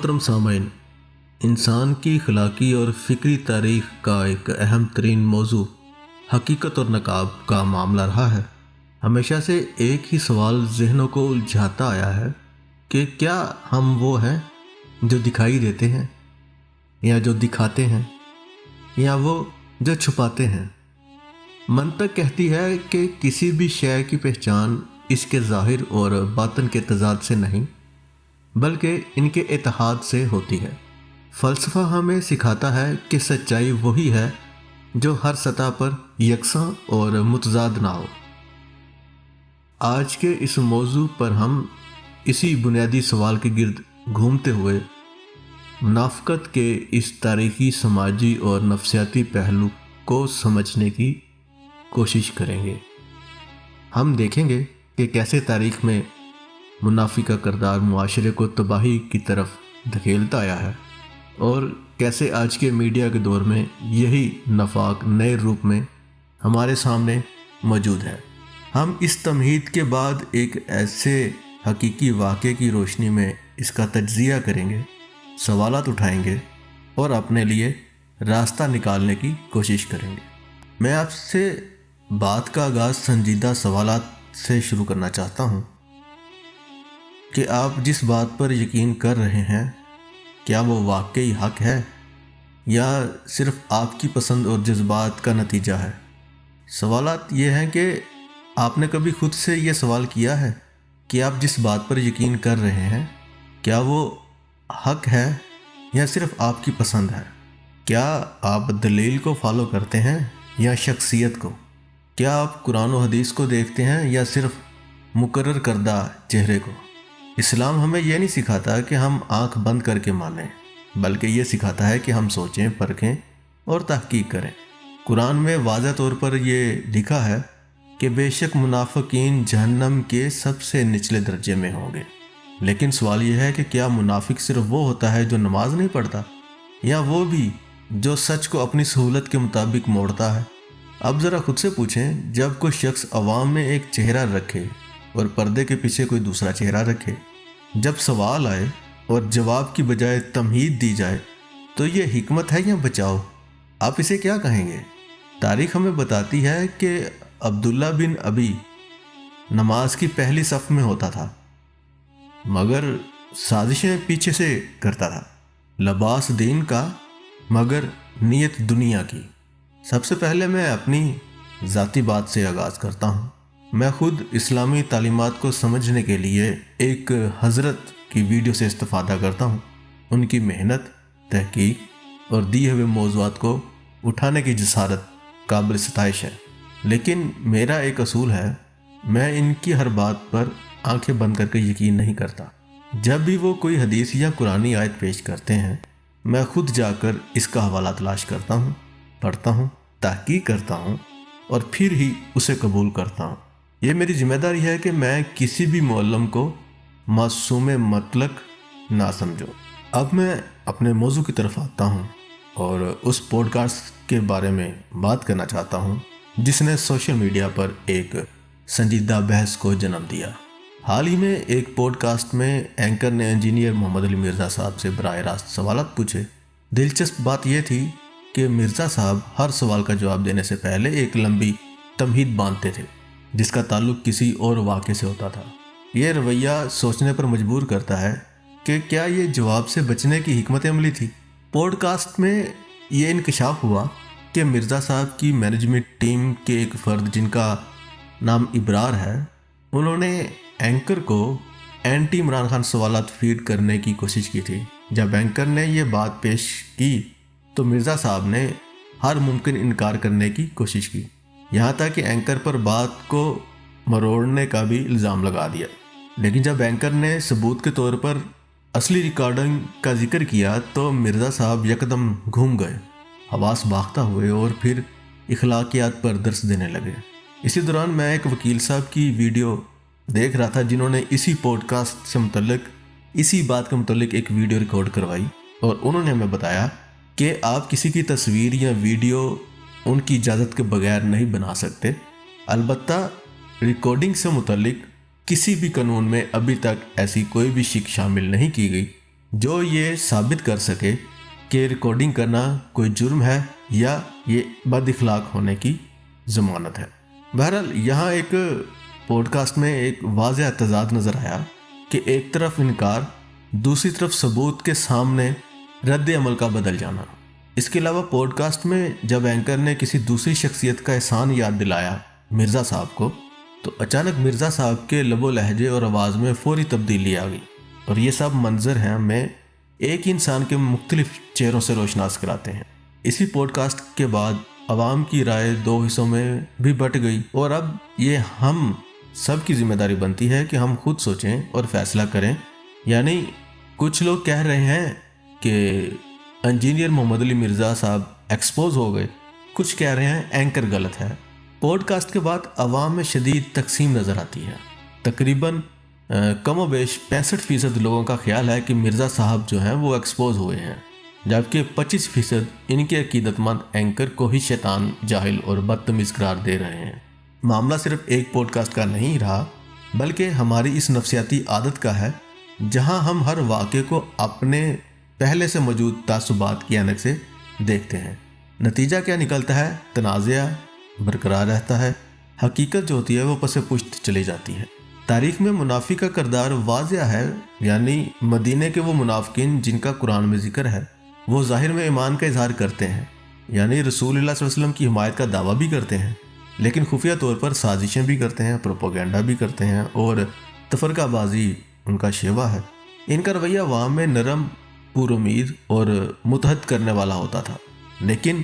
محترم سامعین، انسان کی اخلاقی اور فکری تاریخ کا ایک اہم ترین موضوع حقیقت اور نقاب کا معاملہ رہا ہے۔ ہمیشہ سے ایک ہی سوال ذہنوں کو الجھاتا آیا ہے کہ کیا ہم وہ ہیں جو دکھائی دیتے ہیں، یا جو دکھاتے ہیں، یا وہ جو چھپاتے ہیں۔ منطق کہتی ہے کہ کسی بھی شے کی پہچان اس کے ظاہر اور باطن کے تضاد سے نہیں بلکہ ان کے اتحاد سے ہوتی ہے۔ فلسفہ ہمیں سکھاتا ہے کہ سچائی وہی ہے جو ہر سطح پر یکساں اور متضاد نہ ہو۔ آج کے اس موضوع پر ہم اسی بنیادی سوال کے گرد گھومتے ہوئے منافقت کے اس تاریخی، سماجی اور نفسیاتی پہلو کو سمجھنے کی کوشش کریں گے۔ ہم دیکھیں گے کہ کیسے تاریخ میں منافق کا کردار معاشرے کو تباہی کی طرف دھکیلتا آیا ہے، اور کیسے آج کے میڈیا کے دور میں یہی نفاق نئے روپ میں ہمارے سامنے موجود ہے۔ ہم اس تمہید کے بعد ایک ایسے حقیقی واقعے کی روشنی میں اس کا تجزیہ کریں گے، سوالات اٹھائیں گے اور اپنے لیے راستہ نکالنے کی کوشش کریں گے۔ میں آپ سے بات کا آغاز سنجیدہ سوالات سے شروع کرنا چاہتا ہوں کہ آپ جس بات پر یقین کر رہے ہیں، کیا وہ واقعی حق ہے یا صرف آپ کی پسند اور جذبات کا نتیجہ ہے؟ سوالات یہ ہیں کہ آپ نے کبھی خود سے یہ سوال کیا ہے کہ آپ جس بات پر یقین کر رہے ہیں، کیا وہ حق ہے یا صرف آپ کی پسند ہے؟ کیا آپ دلیل کو فالو کرتے ہیں یا شخصیت کو؟ کیا آپ قرآن و حدیث کو دیکھتے ہیں یا صرف مقرر کردہ چہرے کو؟ اسلام ہمیں یہ نہیں سکھاتا کہ ہم آنکھ بند کر کے مانیں، بلکہ یہ سکھاتا ہے کہ ہم سوچیں، پرکھیں اور تحقیق کریں۔ قرآن میں واضح طور پر یہ لکھا ہے کہ بے شک منافقین جہنم کے سب سے نچلے درجے میں ہوں گے۔ لیکن سوال یہ ہے کہ کیا منافق صرف وہ ہوتا ہے جو نماز نہیں پڑھتا، یا وہ بھی جو سچ کو اپنی سہولت کے مطابق موڑتا ہے؟ اب ذرا خود سے پوچھیں، جب کوئی شخص عوام میں ایک چہرہ رکھے اور پردے کے پیچھے کوئی دوسرا چہرہ رکھے، جب سوال آئے اور جواب کی بجائے تمہید دی جائے تو یہ حکمت ہے یا بچاؤ؟ آپ اسے کیا کہیں گے؟ تاریخ ہمیں بتاتی ہے کہ عبداللہ بن ابی نماز کی پہلی صف میں ہوتا تھا، مگر سازشیں پیچھے سے کرتا تھا۔ لباس دین کا مگر نیت دنیا کی۔ سب سے پہلے میں اپنی ذاتی بات سے آغاز کرتا ہوں۔ میں خود اسلامی تعلیمات کو سمجھنے کے لیے ایک حضرت کی ویڈیو سے استفادہ کرتا ہوں۔ ان کی محنت، تحقیق اور دیے ہوئے موضوعات کو اٹھانے کی جسارت قابل ستائش ہے، لیکن میرا ایک اصول ہے، میں ان کی ہر بات پر آنکھیں بند کر کے یقین نہیں کرتا۔ جب بھی وہ کوئی حدیث یا قرآنی آیت پیش کرتے ہیں، میں خود جا کر اس کا حوالہ تلاش کرتا ہوں، پڑھتا ہوں، تحقیق کرتا ہوں اور پھر ہی اسے قبول کرتا ہوں۔ یہ میری ذمہ داری ہے کہ میں کسی بھی معلم کو معصوم مطلق نہ سمجھوں۔ اب میں اپنے موضوع کی طرف آتا ہوں اور اس پوڈ کاسٹ کے بارے میں بات کرنا چاہتا ہوں جس نے سوشل میڈیا پر ایک سنجیدہ بحث کو جنم دیا۔ حال ہی میں ایک پوڈ کاسٹ میں اینکر نے انجینئر محمد علی مرزا صاحب سے براہ راست سوالات پوچھے۔ دلچسپ بات یہ تھی کہ مرزا صاحب ہر سوال کا جواب دینے سے پہلے ایک لمبی تمہید باندھتے تھے جس کا تعلق کسی اور واقعے سے ہوتا تھا۔ یہ رویہ سوچنے پر مجبور کرتا ہے کہ کیا یہ جواب سے بچنے کی حکمت عملی تھی؟ پوڈ کاسٹ میں یہ انکشاف ہوا کہ مرزا صاحب کی مینجمنٹ ٹیم کے ایک فرد جن کا نام ابرار ہے، انہوں نے اینکر کو اینٹی عمران خان سوالات فیڈ کرنے کی کوشش کی تھی۔ جب اینکر نے یہ بات پیش کی تو مرزا صاحب نے ہر ممکن انکار کرنے کی کوشش کی، یہاں تک کہ اینکر پر بات کو مروڑنے کا بھی الزام لگا دیا۔ لیکن جب اینکر نے ثبوت کے طور پر اصلی ریکارڈنگ کا ذکر کیا تو مرزا صاحب یکدم گھوم گئے، حواس باختہ ہوئے اور پھر اخلاقیات پر درس دینے لگے۔ اسی دوران میں ایک وکیل صاحب کی ویڈیو دیکھ رہا تھا جنہوں نے اسی پوڈ کاسٹ سے متعلق اسی بات کے متعلق ایک ویڈیو ریکارڈ کروائی، اور انہوں نے ہمیں بتایا کہ آپ کسی کی تصویر یا ویڈیو ان کی اجازت کے بغیر نہیں بنا سکتے۔ البتہ ریکارڈنگ سے متعلق کسی بھی قانون میں ابھی تک ایسی کوئی بھی شک شامل نہیں کی گئی جو یہ ثابت کر سکے کہ ریکارڈنگ کرنا کوئی جرم ہے یا یہ بد اخلاق ہونے کی ضمانت ہے۔ بہرحال یہاں ایک پوڈ کاسٹ میں ایک واضح تضاد نظر آیا کہ ایک طرف انکار، دوسری طرف ثبوت کے سامنے رد عمل کا بدل جانا۔ اس کے علاوہ پوڈ کاسٹ میں جب اینکر نے کسی دوسری شخصیت کا احسان یاد دلایا مرزا صاحب کو، تو اچانک مرزا صاحب کے لب و لہجے اور آواز میں فوری تبدیلی آ گئی، اور یہ سب منظر ہیں ہمیں ایک انسان کے مختلف چہروں سے روشناس کراتے ہیں۔ اسی پوڈ کاسٹ کے بعد عوام کی رائے دو حصوں میں بھی بٹ گئی، اور اب یہ ہم سب کی ذمہ داری بنتی ہے کہ ہم خود سوچیں اور فیصلہ کریں۔ یعنی کچھ لوگ کہہ رہے ہیں کہ انجینئر محمد علی مرزا صاحب ایکسپوز ہو گئے، کچھ کہہ رہے ہیں اینکر غلط ہے۔ پوڈ کاسٹ کے بعد عوام میں شدید تقسیم نظر آتی ہے۔ تقریباً کم و بیش 65% لوگوں کا خیال ہے کہ مرزا صاحب جو ہیں وہ ایکسپوز ہوئے ہیں، جبکہ 25% ان کے عقیدت مند اینکر کو ہی شیطان، جاہل اور بدتمیز قرار دے رہے ہیں۔ معاملہ صرف ایک پوڈ کاسٹ کا نہیں رہا، بلکہ ہماری اس نفسیاتی عادت کا ہے، جہاں ہم ہر واقعے کو اپنے پہلے سے موجود تعصبات کی عینک سے دیکھتے ہیں۔ نتیجہ کیا نکلتا ہے؟ تنازع برقرار رہتا ہے، حقیقت جو ہوتی ہے وہ پس پشت چلی جاتی ہے۔ تاریخ میں منافق کا کردار واضح ہے، یعنی مدینے کے وہ منافقین جن کا قرآن میں ذکر ہے، وہ ظاہر میں ایمان کا اظہار کرتے ہیں، یعنی رسول اللہ صلی اللہ علیہ وسلم کی حمایت کا دعویٰ بھی کرتے ہیں، لیکن خفیہ طور پر سازشیں بھی کرتے ہیں، پروپیگنڈا بھی کرتے ہیں، اور تفرقہ بازی ان کا شیوا ہے۔ ان کا رویہ عوام میں نرم، پر امید اور متحد کرنے والا ہوتا تھا، لیکن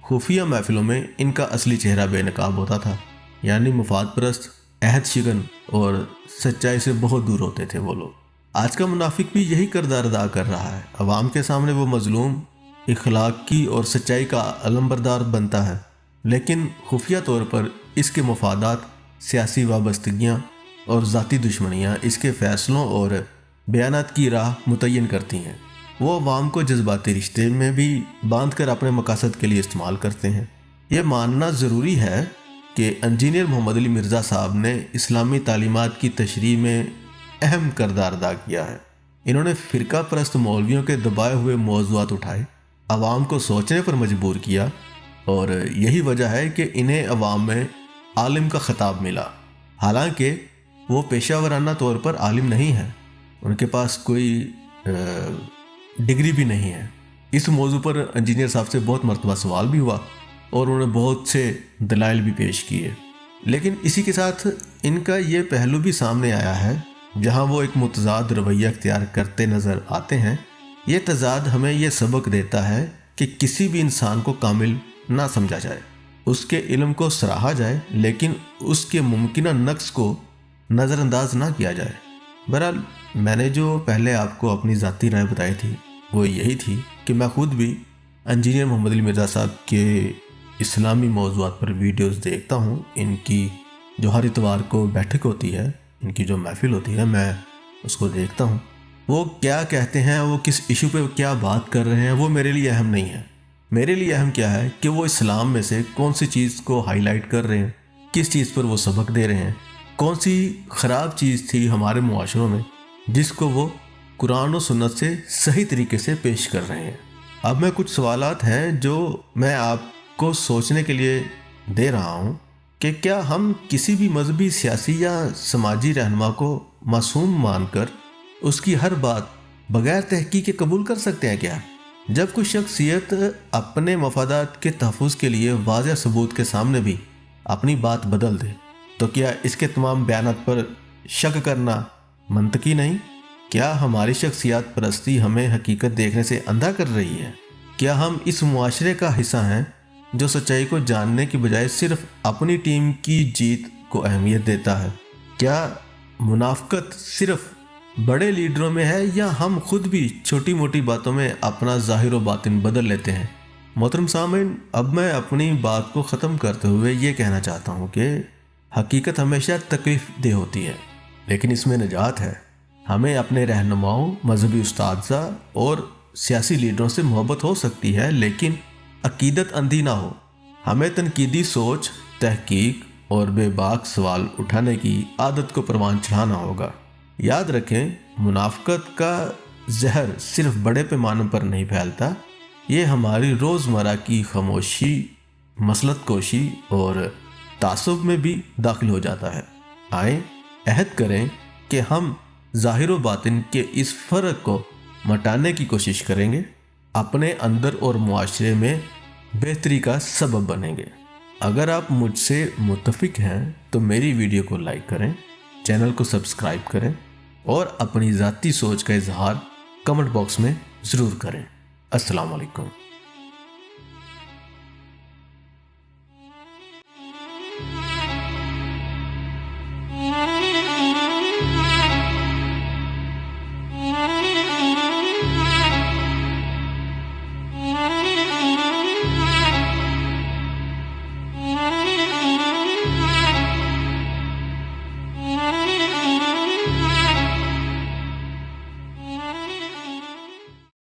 خفیہ محفلوں میں ان کا اصلی چہرہ بے نقاب ہوتا تھا، یعنی مفاد پرست، عہد شکن اور سچائی سے بہت دور ہوتے تھے وہ لوگ۔ آج کا منافق بھی یہی کردار ادا کر رہا ہے، عوام کے سامنے وہ مظلوم، اخلاق کی اور سچائی کا علمبردار بنتا ہے، لیکن خفیہ طور پر اس کے مفادات، سیاسی وابستگیاں اور ذاتی دشمنیاں اس کے فیصلوں اور بیانات کی راہ متعین کرتی ہیں۔ وہ عوام کو جذباتی رشتے میں بھی باندھ کر اپنے مقاصد کے لیے استعمال کرتے ہیں۔ یہ ماننا ضروری ہے کہ انجینئر محمد علی مرزا صاحب نے اسلامی تعلیمات کی تشریح میں اہم کردار ادا کیا ہے۔ انہوں نے فرقہ پرست مولویوں کے دبائے ہوئے موضوعات اٹھائے، عوام کو سوچنے پر مجبور کیا، اور یہی وجہ ہے کہ انہیں عوام میں عالم کا خطاب ملا، حالانکہ وہ پیشہ ورانہ طور پر عالم نہیں ہے، ان کے پاس کوئی ڈگری بھی نہیں ہے۔ اس موضوع پر انجینئر صاحب سے بہت مرتبہ سوال بھی ہوا اور انہوں نے بہت سے دلائل بھی پیش کیے، لیکن اسی کے ساتھ ان کا یہ پہلو بھی سامنے آیا ہے جہاں وہ ایک متضاد رویہ اختیار کرتے نظر آتے ہیں۔ یہ تضاد ہمیں یہ سبق دیتا ہے کہ کسی بھی انسان کو کامل نہ سمجھا جائے، اس کے علم کو سراہا جائے، لیکن اس کے ممکنہ نقص کو نظر انداز نہ کیا جائے۔ بہرحال میں نے جو پہلے آپ کو اپنی ذاتی رائے بتائی تھی وہ یہی تھی کہ میں خود بھی انجینئر محمد علی مرزا صاحب کے اسلامی موضوعات پر ویڈیوز دیکھتا ہوں۔ ان کی جو ہر اتوار کو بیٹھک ہوتی ہے، ان کی جو محفل ہوتی ہے، میں اس کو دیکھتا ہوں۔ وہ کیا کہتے ہیں، وہ کس ایشو پہ کیا بات کر رہے ہیں، وہ میرے لیے اہم نہیں ہے۔ میرے لیے اہم کیا ہے کہ وہ اسلام میں سے کون سی چیز کو ہائی لائٹ کر رہے ہیں، کس چیز پر وہ سبق دے رہے ہیں، کون سی خراب چیز تھی ہمارے معاشروں میں جس کو وہ قرآن و سنت سے صحیح طریقے سے پیش کر رہے ہیں۔ اب میں کچھ سوالات ہیں جو میں آپ کو سوچنے کے لیے دے رہا ہوں کہ کیا ہم کسی بھی مذہبی، سیاسی یا سماجی رہنما کو معصوم مان کر اس کی ہر بات بغیر تحقیق کے قبول کر سکتے ہیں کیا؟ جب کوئی شخصیت اپنے مفادات کے تحفظ کے لیے واضح ثبوت کے سامنے بھی اپنی بات بدل دے تو کیا اس کے تمام بیانات پر شک کرنا منطقی نہیں؟ کیا ہماری شخصیات پرستی ہمیں حقیقت دیکھنے سے اندھا کر رہی ہے؟ کیا ہم اس معاشرے کا حصہ ہیں جو سچائی کو جاننے کی بجائے صرف اپنی ٹیم کی جیت کو اہمیت دیتا ہے؟ کیا منافقت صرف بڑے لیڈروں میں ہے یا ہم خود بھی چھوٹی موٹی باتوں میں اپنا ظاہر و باطن بدل لیتے ہیں؟ محترم سامعین، اب میں اپنی بات کو ختم کرتے ہوئے یہ کہنا چاہتا ہوں کہ حقیقت ہمیشہ تکلیف دہ ہوتی ہے، لیکن اس میں نجات ہے۔ ہمیں اپنے رہنماؤں، مذہبی اساتذہ اور سیاسی لیڈروں سے محبت ہو سکتی ہے، لیکن عقیدت اندھی نہ ہو۔ ہمیں تنقیدی سوچ، تحقیق اور بے باک سوال اٹھانے کی عادت کو پروان چڑھانا ہوگا۔ یاد رکھیں، منافقت کا زہر صرف بڑے پیمانے پر نہیں پھیلتا، یہ ہماری روزمرہ کی خاموشی، مسلط کوشی اور تعصب میں بھی داخل ہو جاتا ہے۔ آئیں عہد کریں کہ ہم ظاہر و باطن کے اس فرق کو مٹانے کی کوشش کریں گے، اپنے اندر اور معاشرے میں بہتری کا سبب بنیں گے۔ اگر آپ مجھ سے متفق ہیں تو میری ویڈیو کو لائک کریں، چینل کو سبسکرائب کریں اور اپنی ذاتی سوچ کا اظہار کمنٹ باکس میں ضرور کریں۔ السلام علیکم۔